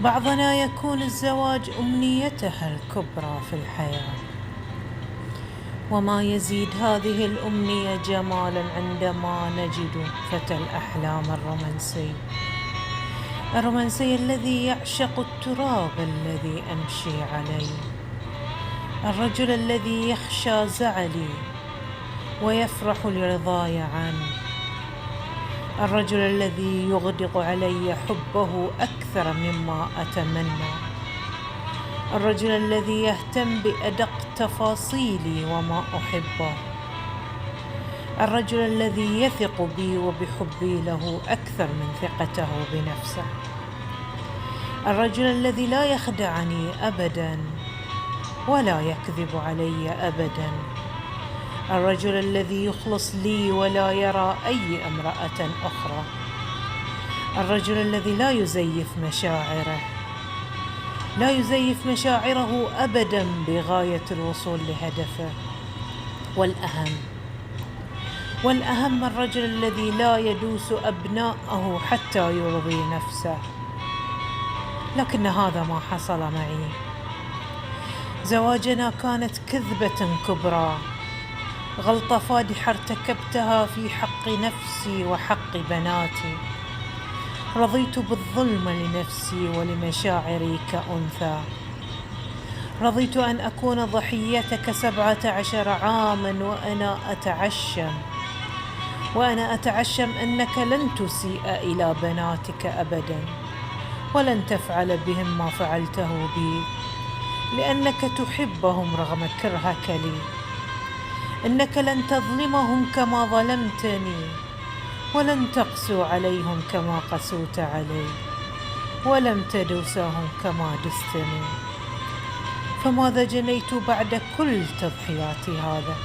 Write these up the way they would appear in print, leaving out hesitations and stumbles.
بعضنا يكون الزواج أمنيتها الكبرى في الحياة، وما يزيد هذه الأمنية جمالا عندما نجد فتى الأحلام الرومانسي الذي يعشق التراب الذي أمشي عليه، الرجل الذي يخشى زعلي ويفرح لرضاي عنه، الرجل الذي يغدق علي حبه أكثر مما أتمنى، الرجل الذي يهتم بأدق تفاصيلي وما أحبه، الرجل الذي يثق بي وبحبي له أكثر من ثقته بنفسه، الرجل الذي لا يخدعني أبدا ولا يكذب علي أبدا، الرجل الذي يخلص لي ولا يرى أي امرأة أخرى، الرجل الذي لا يزيف مشاعره أبدا بغاية الوصول لهدفه، والأهم الرجل الذي لا يدوس أبناءه حتى يرضي نفسه. لكن هذا ما حصل معي. زواجنا كانت كذبة كبرى، غلطة فادحة ارتكبتها في حق نفسي وحق بناتي. رضيت بالظلم لنفسي ولمشاعري كأنثى، رضيت أن أكون ضحيتك 17 عاما وأنا أتعشم أنك لن تسيء إلى بناتك أبدا، ولن تفعل بهم ما فعلته بي، لأنك تحبهم رغم كرهك لي، إنك لن تظلمهم كما ظلمتني، ولن تقسو عليهم كما قسوت علي، ولم تدوسهم كما دستني. فماذا جنيت بعد كل تضحياتي هذا؟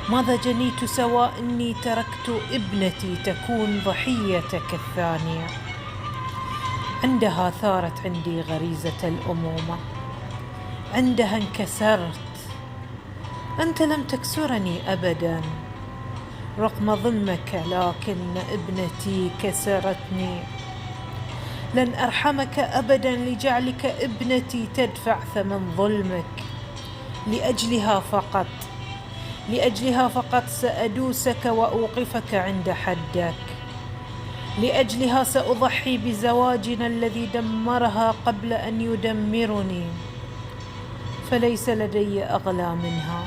ماذا جنيت سوى أني تركت ابنتي تكون ضحيتك الثانية؟ عندها ثارت عندي غريزة الأمومة، عندها انكسرت. أنت لم تكسرني أبدا رغم ظلمك، لكن ابنتي كسرتني. لن أرحمك أبدا لجعلك ابنتي تدفع ثمن ظلمك. لأجلها فقط سأدوسك وأوقفك عند حدك. لأجلها سأضحي بزواجنا الذي دمرها قبل أن يدمرني، فليس لدي أغلى منها.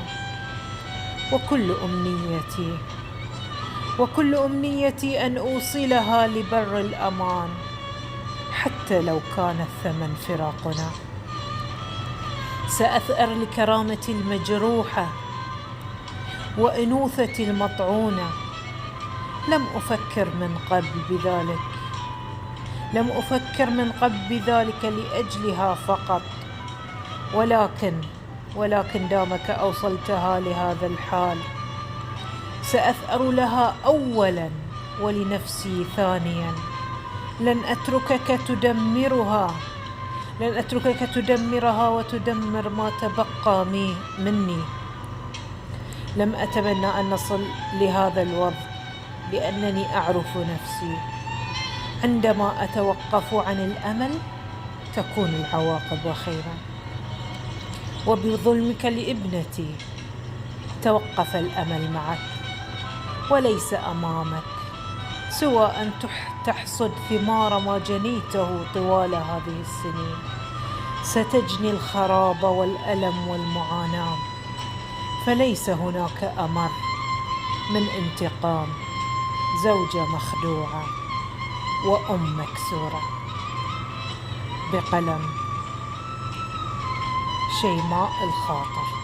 وكل أمنيتي أن أوصلها لبر الأمان، حتى لو كان الثمن فراقنا. سأثأر لكرامتي المجروحة وأنوثتي المطعونة. لم أفكر من قبل بذلك لأجلها فقط، ولكن دامك أوصلتها لهذا الحال، سأثأر لها أولا ولنفسي ثانيا. لن أتركك تدمرها وتدمر ما تبقى مني. لم أتمنى أن نصل لهذا الوضع، لأنني أعرف نفسي. عندما أتوقف عن الأمل تكون العواقب خيرا. وبظلمك لابنتي توقف الأمل معك وليس أمامك، سوى أن تحصد ثمار ما جنيته طوال هذه السنين. ستجني الخراب والألم والمعاناة، فليس هناك أمر من انتقام زوجة مخدوعة وأم مكسورة. بقلم شيماء الخاطر.